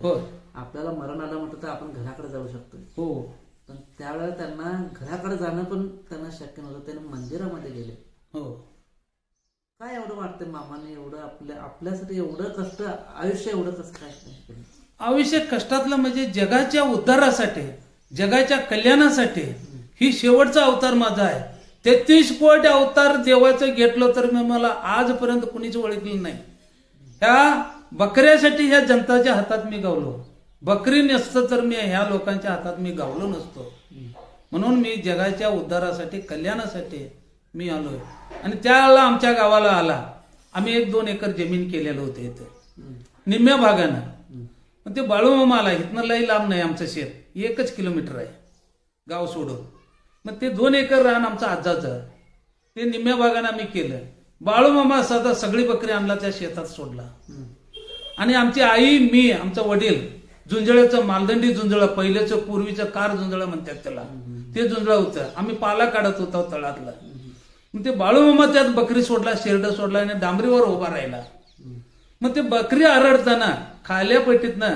हो आपल्याला मरण आलं म्हटलं तर आपण घराकडे जाऊ शकतो, हो पण त्यावेळेला त्यांना घराकडे जाणं पण त्यांना शक्य नव्हतं. त्यांनी मंदिरामध्ये गेले. हो. काय एवढं वाटतं मामाने एवढं आपल्यासाठी एवढं कष्ट, आयुष्य एवढं कसं काय केलं? आयुष्य कष्टातलं म्हणजे जगाच्या उद्धारासाठी, जगाच्या कल्याणासाठी ही शेवटचा अवतार माझा आहे. 33 कोटी अवतार देवाचं घेतलं तर मी मला आजपर्यंत कुणीच ओळखलं नाही. ह्या बकऱ्यासाठी ह्या जनताच्या हातात मी गावलो. बकरी नसतं तर मी ह्या लोकांच्या हातात मी गावलो नसतो. म्हणून मी जगाच्या उद्धारासाठी, कल्याणासाठी मी आलोय. आणि त्यावेळेला आमच्या गावाला आला. आम्ही 1-2 एकर जमीन केलेलं होते इथे निम्म्या भागानं. पण ते बाळूमामा आला. इथनं लई लांब नाही आमचं शेत, 1 किलोमीटर आहे गाव सोडून. मग ते 2 एकर रान आमचं आजाचं, ते निम्म्या भागानं आम्ही केलं. बाळूमामा सदा सगळी बकरी आणला त्या शेतात सोडला. आणि आमची आई, मी, आमचा वडील झुंजळ्याचं मालदंडी झुंजळ, पहिल्याचं पूर्वीचं कार झुंजळ म्हणतात त्याला, ते झुंजळ होतं. आम्ही पाला काढत होतो तळातला. मग ते बाळूमामा त्यात बकरी सोडला, शेरड सोडला आणि डांबरीवर उभा राहिला. मग ते बकरी आरडताना खाल्या पेटीतनं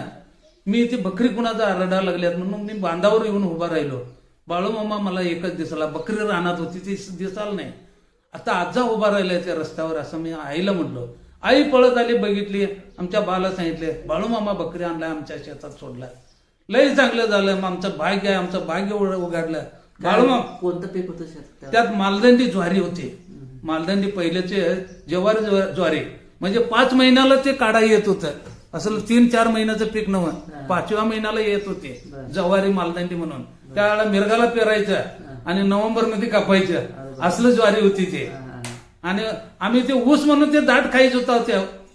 मी ती बकरी कुणाचा आरडा लागल्यात म्हणून मी बांधावर येऊन उभा राहिलो. बाळूमामा मला एकच दिसला, बकरी रानात होती ती दिसाल नाही. आता आजा उभा राहिलाय त्या रस्त्यावर, असं मी आईला म्हटलो. आई पळत आली, बघितली, आमच्या बाला सांगितले बाळूमामा बकरी आणलाय, आमच्या शेतात सोडलाय. लय चांगलं झालं. मग आमचं भाग्य आहे, आमचं भाग्य उघडलं. बाळूमामा कोणतं पीक होतं शेतात? त्यात मालदंडी ज्वारी होती. मालदंडी पहिल्याचे ज्वारी म्हणजे 5 महिन्याला ते काढा येत होतं. असं 3-4 महिन्याचं पीक नव्हतं, 5व्या महिन्याला येत होते ज्वारी मालदंडी म्हणून. त्यावेळेला मिरगाला पेरायचं आणि नोव्हेंबर मध्ये कापायचं, असलं ज्वारी होती ते. आणि आम्ही ते ऊस म्हणून ते दाट खायच होता,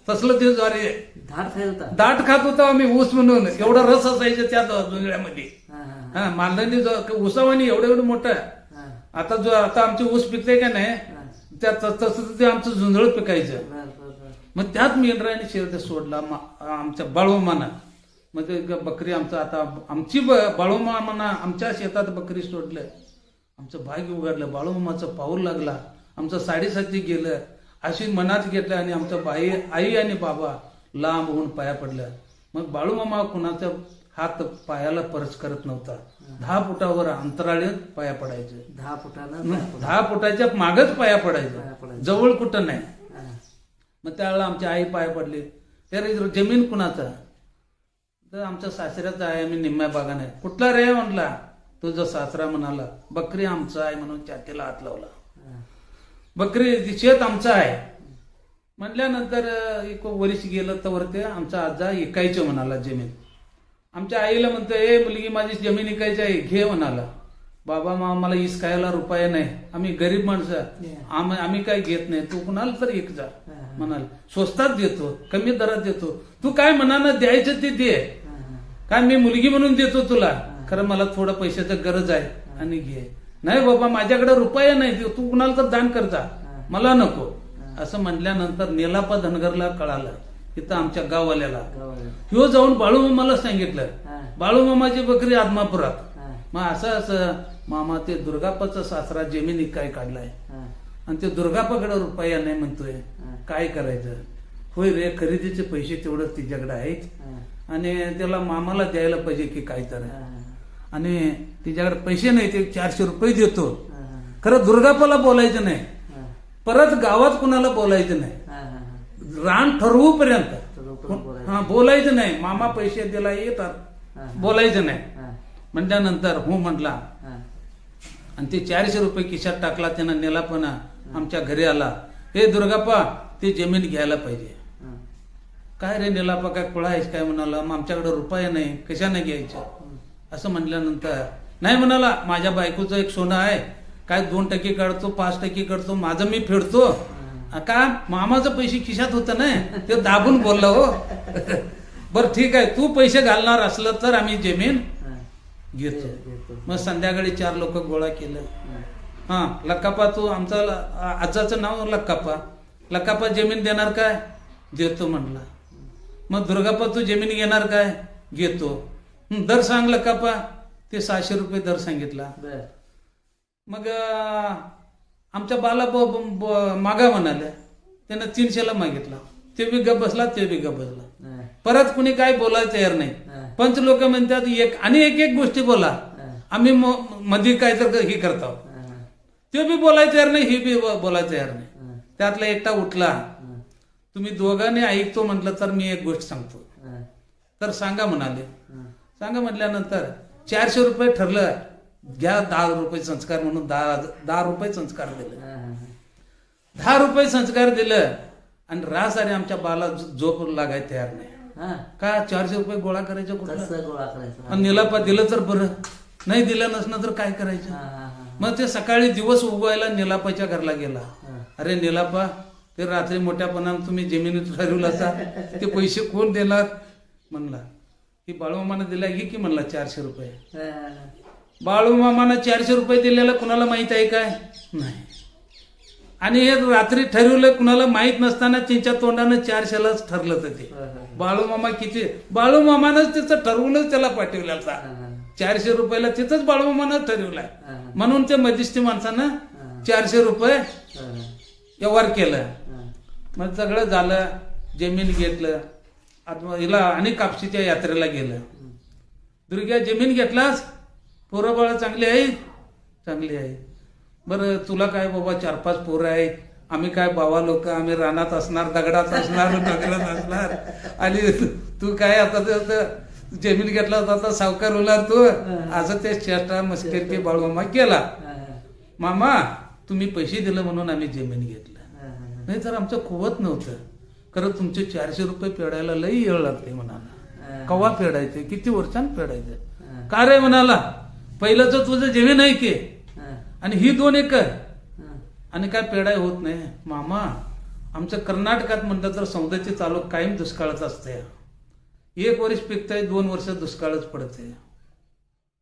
तसलं ते ज्वारी दाट खात होतो आम्ही ऊस म्हणून. एवढा रस असायचं त्या जुंजळ्यामध्ये. मालदंडी ऊसावानी एवढं मोठं. आता आमचे ऊस पिकते का नाही, तसं ते आमचं झुंजळ पिकायचं. मग त्यात मी इंद्रायणी शेरड सोडला आमच्या बाळूमामाना. मग ते बकरी आमचं आता आमची बाळूमामाना आमच्या शेतात बकरी सोडलं. आमचं भाग्य उघडलं. बाळूमामाचं पाऊल लागला, आमचं साडेसाती गेलं, अशी मनात घेतलं. आणि आमचं आई आणि बाबा लांब होऊन पाया पडलं. मग बाळूमामा कुणाचा हात पायाला परच करत नव्हता. 10 फुटावर अंतराळीत पाया पडायचं. 10 फुटाच्या मागच पाया पडायचं, जवळ कुठं नाही. मग त्यावेळेला आमची आई पाया पडली. त्यारे जमीन कुणाचा? तर आमच्या सासऱ्याचा आहे, आम्ही निम्म्या बागाने. कुठला रे म्हटला? तुझा सासरा म्हणाला. बकरी आमचा आहे म्हणून छातीला हात लावला. बकरी शेत आमचं आहे म्हटल्यानंतर 1 वर्ष गेलं तर ते आमचा आजा इकायचं म्हणाला जमीन. आमच्या आईला म्हणतो, ए मुलगी माझी जमीन इकायची आहे, घे म्हणाला. बाबा मला इस्कायला रुपये नाही, आम्ही गरीब माणसं, आम्ही काय घेत नाही, तू कुणाला तर एक जा म्हणाल. स्वस्तात देतो, कमी दरात देतो, तू काय म्हणाला द्यायचं ते दे. काय मी मुलगी म्हणून देतो तुला, खरं मला थोडं पैशाचं गरज आहे आणि घे. नाही बाबा माझ्याकडे रुपये नाही, तू कुणाला तर दान करता, मला नको. असं म्हटल्यानंतर नेलापा धनगरला कळालं, इथं आमच्या गाववाल्याला. ह्यो जाऊन बाळूमामाला सांगितलं. बाळूमामाची बकरी आदमापुरात. मग असं मामा ते दुर्गापाचा सासरा जमीन काय काढलाय आणि ते दुर्गापाकडे रुपया नाही म्हणतोय, काय करायचं? होय रे, खरेदीचे पैसे तेवढं तिच्याकडे आहेत आणि त्याला मामाला द्यायला पाहिजे की काय तर. आणि तिच्याकडे पैसे नाही, ते 400 रुपये देतो. खरं दुर्गापाला बोलायचं नाही, परत गावात कुणाला बोलायचं नाही, रान ठरवू पर्यंत बोलायचं नाही. मामा पैसे दिला येतात, बोलायचं नाही. म्हटल्यानंतर हो म्हटला आणि ते 400 रुपये खिशात टाकला. त्यानं नेला पण आमच्या घरी आला. हे दुर्गाप्पा, ते जमीन घ्यायला पाहिजे. काय रे नेलापा, काय कुळा आहेस काय म्हणाला. मग आमच्याकडे रुपये नाही, कशाने घ्यायचं असं म्हटल्यानंतर नाही म्हणाला. माझ्या बायकोचं एक सोनं आहे, काय 2% काढतो, 5% काढतो, माझं मी फेडतो. का मामाचं पैसे खिशात होतं ना, ते दाबून बोलला. हो बरं ठीक आहे, तू पैसे घालणार असलं तर आम्ही जमीन घेतो. मग संध्याकाळी 4 लोक गोळा केलं. लक्कापा, तू आमचा आजाचं नाव लक्कापा, लक्कापा जमीन देणार काय? देतो म्हणला. मग दुर्गापा, तू जमीन घेणार काय? घेतो. दर सांग लक्कापा. ते 600 रुपये दर सांगितला. मग आमच्या बाला मागा म्हणाल्या. त्यानं 300ला मागितला. ते बी गप बसला, ते बी गप बसला. परत कुणी काय बोलायला तयार नाही. पंच लोक म्हणतात एक गोष्टी बोला, आम्ही मध्ये काय तर हे करतो. ते बी बोलायला तयार नाही, ही बी बोलायला तयार नाही. त्यातला एकटा उठला, तुम्ही दोघांनी ऐकतो म्हटलं तर मी एक गोष्ट सांगतो. तर सांगा म्हणाले. सांगा म्हटल्यानंतर 400 रुपये ठरलं, घ्या 10 रुपये संस्कार म्हणून 10 रुपये संस्कार दिले. 10 रुपये संस्कार दिलं आणि रासारी आमच्या बाला झोप लागायला तयार नाही. का 400 रुपये गोळा करायचं कुठं? गोळा करायचा. आणि निलापा दिलं तर बरं, नाही दिलं नसलं तर काय करायचं? मग ते सकाळी दिवस उगवायला निलापाच्या घरला गेला. अरे निलापा, ते रात्री मोठ्यापणानं तुम्ही जमिनीत ठरवलं असा, ते पैसे कोण देणार? म्हणला की बाळूमामानं दिला, घे की म्हणला 400 रुपये. बाळूमामानं 400 रुपये दिलेला कुणाला माहित आहे काय? नाही. आणि हे रात्री ठरवलं कुणाला माहित नसताना त्यांच्या तोंडानं 400लाच ठरलं तर ते. बाळूमामा किती, बाळूमामानंच तिथं ठरवूनच त्याला पाठवलं होता. 400 रुपयाला तिथंच बाळूमामानं ठरवलाय म्हणून ते मध्यस्थी माणसानं 400 रुपये व्यवहार केलं. मग सगळं झालं, जमीन घेतलं. हिला आणि कापशीच्या यात्रेला गेलं. दुर्ग्या जमीन घेतलास, पोरं बाळा चांगली आहे? चांगली आहे. बरं तुला काय बाबा 4-5 पोरं आहेत, आम्ही काय बाबा लोक, आम्ही रानात असणार, दगडात असणार, डोंगरात असणार, आणि तू काय आता जमीन घेतला होता आता सावकार होणार तू? असं ते चेष्टा मस्करी बाळूमामा केला. मामा तुम्ही पैसे दिले म्हणून आम्ही जमीन घेतलं, नाही तर आमचं खुवत नव्हतं. खरं तुमचे 400 रुपये फेडायला लई वेळ लागते म्हणाला. कवा फेडायचे, किती वर्षांनी फेडायचं? का रे म्हणाला, पहिलंच तुझं जमीन आहे की, आणि ही 2 एकर, आणि काय पेडाय होत नाही. मामा आमचं कर्नाटकात म्हटलं तर सौंदर्य चालू कायम दुष्काळच असते. 1 वर्ष पिकतंय, 2 वर्ष दुष्काळच पडते.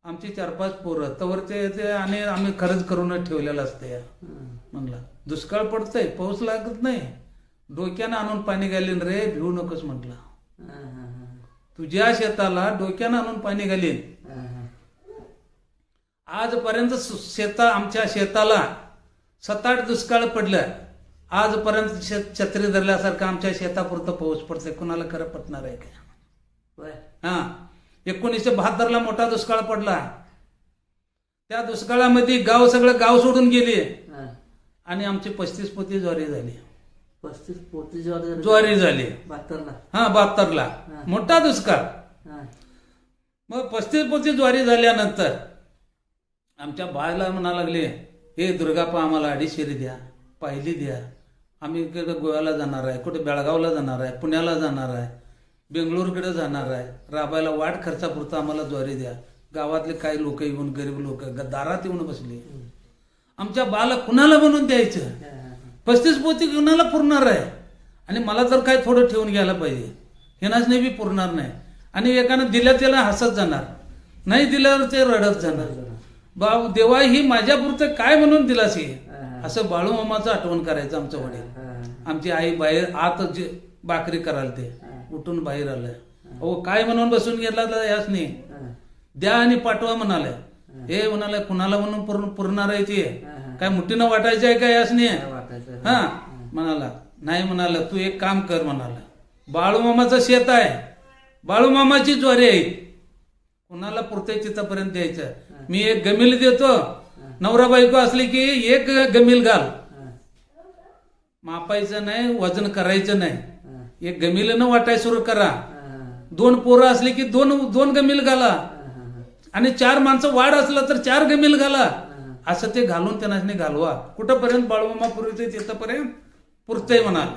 आमची 4-5 पोरं तवर ते आणि आम्ही खरंच करूनच ठेवलेलं असते. म्हणला दुष्काळ पडतंय, पाऊस लागत नाही, डोक्यानं आणून पाणी घालीन रे, भिवू नकोस म्हटला. तुझ्या शेताला डोक्यानं आणून पाणी घालीन. आजपर्यंत आमच्या शेताला 7-8 दुष्काळ पडलं, आजपर्यंत छत्री धरल्यासारखं आमच्या शेतापुरतं पाऊस पडतंय. कुणाला खरं पटणार आहे काय? हा, 1972ला मोठा दुष्काळ पडला. त्या दुष्काळामध्ये सगळं गाव सोडून गेले आणि आमची 35 पोती ज्वारी झाली. 35 पोती ज्वारी झाली 72ला. हा 72ला मोठा दुष्काळ. मग 35 पोती ज्वारी झाल्यानंतर आमच्या बायला म्हणा लागले, हे दुर्गापा आम्हाला 250 द्या, पाहिली द्या. आम्ही इकडे गोव्याला जाणार आहे, कुठे बेळगावला जाणार आहे, पुण्याला जाणार आहे, बेंगळूरकडे जाणार आहे, राबायला वाट खर्चापुरता आम्हाला ज्वारी द्या. गावातले काही लोक येऊन, गरीब लोक दारात येऊन बसले. आमच्या बाला कुणाला बनवून द्यायचं? 35 पोती कुणाला पुरणार आहे? आणि मला तर काय थोडं ठेवून घ्यायला पाहिजे, हेनाच नाही बी पुरणार नाही. आणि एकानं दिल्या त्याला हसत जाणार, नाही दिल्यावर ते रडत जाणार. बाबू देवा ही माझ्या पुरतं काय म्हणून दिलास हे, असं बाळूमामाचं आठवण करायचं आमचं वडील. आमची आई बाहेर आत भाकरी करायला ते उठून बाहेर आलं. अहो काय म्हणून बसून गेला याच नाही, द्या आणि पाठवा म्हणाले. हे म्हणाले कुणाला म्हणून पुरणार आहे ते, काय मुठीनं वाटायचं आहे का याच नाही? हा म्हणाला, नाही म्हणाला तू एक काम कर म्हणाला, बाळूमामाचं शेत आहे, बाळूमामाची ज्वारी आहे, कुणाला पुरते तिथपर्यंत द्यायचं. मी एक गमिल देतो, नवरा बायको असली की एक गमिल घाल, मापायचं नाही, वजन करायचं नाही, एक गमिलीनं वाटाय सुरू करा. 2 पोरं असली की 2 गमिल घाला, आणि 4 माणसं वाढ असलं तर 4 गमिल घाला. असं ते घालून त्यांना घालवा. कुठंपर्यंत बाळूमामा पुरते तिथपर्यंत पुरतंय म्हणाल.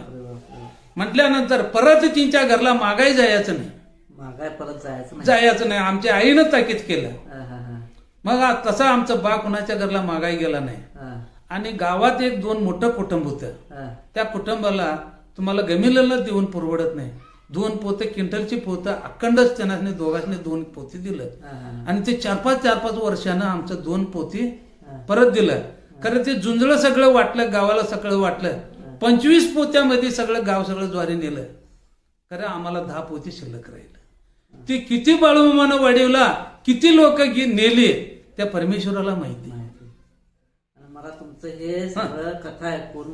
म्हटल्यानंतर परत त्यांच्या घरला मागाय जायचं नाही, परत जायचं नाही. आमच्या आईनं ताकीद केलं. मग तसा आमचं बा कुणाच्या घरला मागाय गेला नाही. आणि गावात 1-2 मोठं कुटुंब होतं, त्या कुटुंबाला तुम्हाला गमिलेला देऊन पुरवडत नाही. 2 पोते क्विंटलची पोतं अखंडच त्यांना दोघांनी 2 पोती दिलं. आणि ते 4-5 वर्षानं आमचं 2 पोती परत दिलं. खरं ते जुंजळं सगळं वाटलं, गावाला सगळं वाटलं. 25 पोत्यामध्ये सगळं गाव सगळं ज्वारी नेलं. खरं आम्हाला 10 पोती शिल्लक राहिलं. ते किती बाळूमामानं वाढवला, किती लोक नेले, त्या परमेश्वराला माहिती. मला तुमचं हे सगळं कथा ऐकून